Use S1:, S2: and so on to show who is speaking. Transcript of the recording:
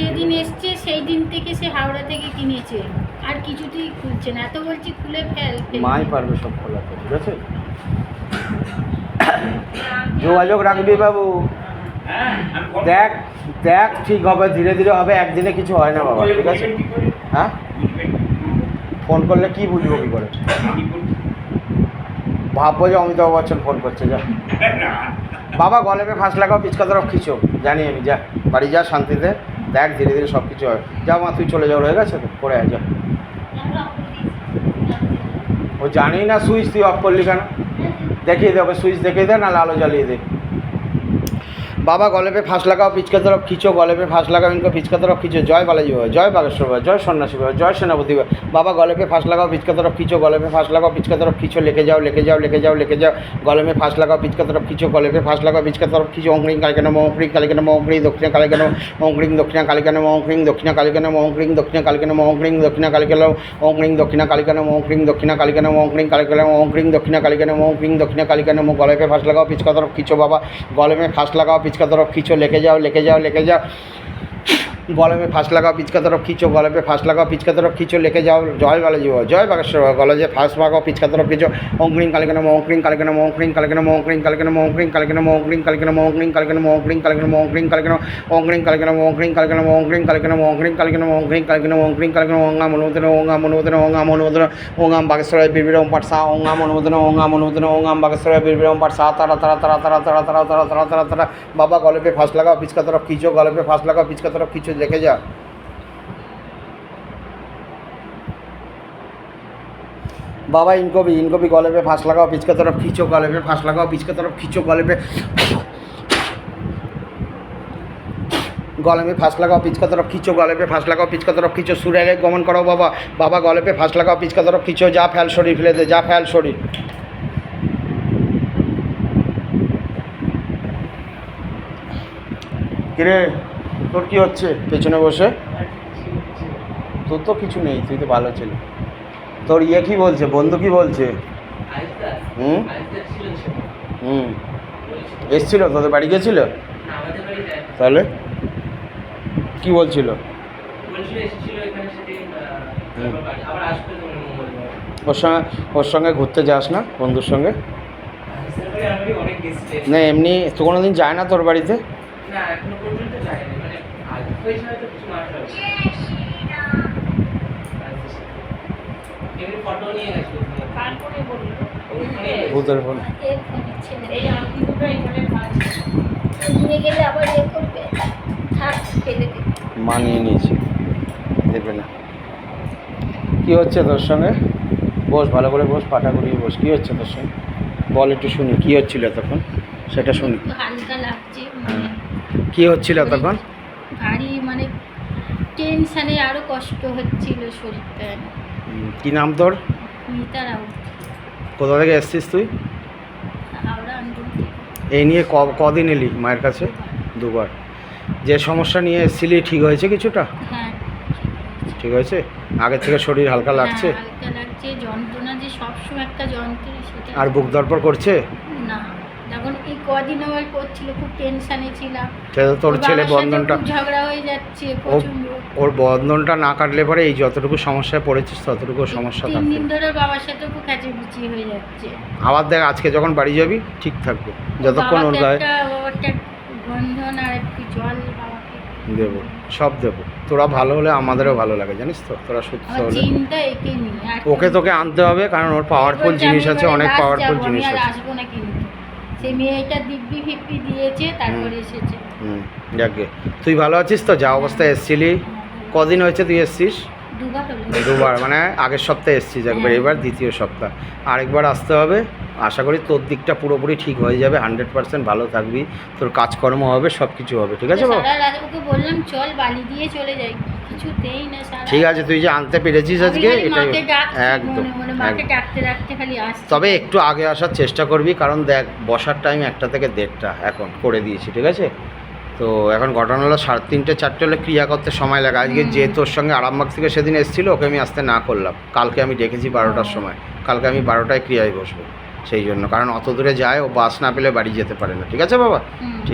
S1: যেদিন এসছে সেই দিন থেকে সে হাওড়া থেকে কিনেছে, আর কিছুতেই খুলছে না। এত বলছি খুলে ফেল।
S2: মাই পারবে সব খোলাতে, ঠিক আছে? যোগাযোগ রাখবি বাবু। দেখ দেখ ঠিক হবে, ধীরে ধীরে হবে, একদিনে কিছু হয় না বাবা, ঠিক আছে? হ্যাঁ, ফোন করলে কি বুঝবো কী করে? ভাববো যে অমিতাভ বচ্চন ফোন করছে। যা বাবা, গলেপে ফাঁস লাগাও, পিচকা তরফ খিচো, জানি আমি। যা বাড়ি যা শান্তিতে, দেখ ধীরে ধীরে সব কিছু হয়। যাও মা, তুই চলে যাও, হয়ে গেছে তো, করে আয়, যা। ও জানি না সুইচ তুই অফ করলি কেন, দেখিয়ে দে ওকে, সুইচ দেখিয়ে দে, নাহলে আলো জ্বালিয়ে দে। বাবা গলেপে ফাঁস লাগাও, পিচকা তরফ খিচো, গলেপে ফাঁস লাগাও, ইনকো পিচকা তরফ খিচো। জয় বালাজি বাবা, জয় বাগেশ্বর বাবা, জয় সন্ন্যাসী বাবা, জয় সেনাপতি বাবা। বাবা গলেপে ফাঁস লাগাও, পিচকা তরফ খিচো, গলেপে ফাঁস লাগাও, পিচকা তরফ খিচো, লিখে যাও লিখে যাও লিখে যাও লিখে যাও। গলেপে ফাঁস লাগাও, পিচকা তরফ খিচো, গলেপে ফাঁস লাগাও, পিচকা তরফ খিচো। ওংক্রিং কালিকানা মৌংক্রিং কালিকানা মৌংক্রিং দক্ষিণা কালিকানা ওংক্রিং দক্ষিণা কালিকানা মৌংক্রিং দক্ষিণা কালিকানা মৌংক্রিং দক্ষিণা কালিকানা মৌংক্রিং দক্ষিণা কালিকানা ওংক্রিং দক্ষিণা কালিকানা মৌংক্রিং দক্ষিণা কালিকানা মৌংক্রিং কালিকানা ওংক্রিং দক্ষিণা কালিকানা মৌংক্রিং দক্ষিণা কালিকানা মৌ। গলেপে ফাঁস লাগাও, পিচকা তরফ খিচো। বাবা গলেপে ফাঁস লাগাও, পিচকা তরফ খিচো, লিখে যাও লিখে যাও লিখে যাও। গলেপে ফাঁস লাগাও, পিচকা তরফ খিচো, গলেপে ফাঁস লাগাও, পিচকা তরফ খিচো, লিখে যাও। জয় বালাজি বাবা, জয় বাগেশ্বর বাবা। গলেপে ফাঁস লাগাও, পিচকা তরফ খিচো। ওংক্রিং কালিকানা মৌংক্রিং কালিকানা মৌংক্রিং কালিকানা মৌংক্রিং কালিকানা মৌংক্রিং কালিকানা মৌংক্রিং কালিকানা মৌংক্রিং কালিকানা মৌংক্রিং কালিকানা মৌংক্রিং কালিকানা ওংক্রিং কালিকানা মৌংক্রিং কালিকানা মৌংক্রিং কালিকানা মৌংক্রিং কালিকানা মৌংক্রিং কালিকানা মৌংক্রিং কালিকানা ওঙ্গাম অনুমোদন ওঙ্গাম অনুমোদন ওঙ্গাম অনুমোদন ওঙ্গাম বাগেশ্বরায় বীরবিরম পাঠ সা ওঙ্গাম অনুমোদন ওঙ্গাম অনুমোদন ওঙ্গাম বাগেশ্বরায় বীরবিরম পাঠ সা তারা তারা তারা তারা তারা তারা তারা তারা তারা তারা। বাবা গলেপে ফাঁস লাগাও, পিচকা তরফ খিচো, গলেপে ফাঁস লাগাও, পিচকা তরফ খিচো, লিখে যা। बाबा इनको भी गले पे फांस लगाओ, पिच की तरफ खींचो, गले पे फांस लगाओ, पिच की तरफ खींचो, गले में फांस लगाओ, पिच की तरफ खींचो, गले पे फांस लगाओ, पिच की तरफ खींचो। सूर्य गमन करो बाबा। बाबा गले पे फांस लगाओ, पिच की तरफ खींचो। जा फैल शरीर फेले दे, जा फैल शरीर। কিরে তোর কি হচ্ছে পেছনে বসে? তোর তো কিছু নেই, তুই তো ভালো ছেলে। তোর ইয়ে কি বলছে, বন্ধু কি বলছে? এসছিল তোদের বাড়ি গেছিল? তাহলে কি বলছিল? ওর সঙ্গে ঘুরতে যাস না বন্ধুর সঙ্গে? না এমনি তো কোনোদিন যায় না তোর বাড়িতে? ভূতের ফোন মানিয়ে নিয়েছি, দেবে না। কী হচ্ছে তোর সঙ্গে? বস ভালো করে বস, পাটা করিয়ে বস। কী হচ্ছে তোর সঙ্গে বল, একটু শুনি কী হচ্ছিল তখন, সেটা শুনি।
S1: হালকা লাগছে,
S2: কী হচ্ছিল তখন?
S1: ভারী মানে টেনশানে আরও কষ্ট হচ্ছিল শরীরটা।
S2: কী নাম তোর?
S1: মিতা রাও।
S2: কোথা থেকে এসছিস তুই?
S1: হাওড়া আন্দুল।
S2: এই নিয়ে কদিন এলি মায়ের কাছে? দুবার। যে সমস্যা নিয়ে এসেছিলি ঠিক হয়েছে কিছুটা?
S1: হ্যাঁ
S2: ঠিক হয়েছে। আগের থেকে শরীর হালকা লাগছে?
S1: হালকা লাগছে, যন্ত্রণা যে সবসময় একটা যন্ত্রণা সেটা।
S2: আর বুক ধড়ফড় করছে
S1: না, যখন এই কদিন আমার করছিল, খুব টেনশানে ছিলাম।
S2: তোর ছেলে বন্ধনটা
S1: ঝগড়া হয়ে যাচ্ছে প্রচন্ড।
S2: ওর বন্ধনটা না কাটলে পরে এই যতটুকু সমস্যায় পড়েছিস ততটুকু সমস্যা থাকবে।
S1: 3 দিন ধরে বাবার সাথে খুব কাচাকুচি হয়ে যাচ্ছে।
S2: আবার দেখ আজকে যখন বাড়ি যাবি ঠিক থাকবে, যতক্ষণ ওর গায়ে
S1: বন্ধন আর একটু জল বাবাকে
S2: দেবো, সব দেবো। তোরা ভালো হলে আমাদেরও ভালো লাগে, জানিস তো? তোরা সুস্থ হলে ওকে তোকে আনতে হবে, কারণ ওর পাওয়ারফুল জিনিস আছে, অনেক পাওয়ারফুল জিনিস আছে।
S1: আসবো না কিন্তু সেই মেয়েটা দিব্যি ফিপ্পি দিয়েছে, তারপরে এসেছে।
S2: যাকে তুই ভালো আছিস তো? যা অবস্থায় এসছিলি, কদিন হয়েছে তুই এসছিস? দুবার, মানে আগের সপ্তাহে এসছিস একবার, এবার দ্বিতীয় সপ্তাহ। আরেকবার আসতে হবে। আশা করি তোর দিকটা পুরোপুরি ঠিক হয়ে যাবে, 100% ভালো থাকবি, তোর কাজকর্ম হবে, সব কিছু হবে, ঠিক আছে বাবা?
S1: ওকে বললাম চল বালি দিয়ে চলে যাই, কিছুতেই না।
S2: ঠিক আছে, তুই যে আনতে পেরেছিস আজকে, এটা একদম তবে একটু আগে আসার চেষ্টা করবি, কারণ দেখ বসার টাইম 1টা থেকে 1:30 এখন করে দিয়েছি, ঠিক আছে? তো এখন ঘটনা হলো 3:30 4টে হলে ক্রিয়া করতে সময় লাগে। আজকে যে তোর সঙ্গে আরামবাগ থেকে সেদিন এসেছিলো, ওকে আমি আসতে না করলাম। কালকে আমি ডেকেছি 12টার সময়, কালকে আমি 12টায় ক্রিয়ায় বসবো, সেই জন্য। কারণ অত দূরে যায়, ও বাস না পেলে বাড়ি যেতে পারে না, ঠিক আছে বাবা?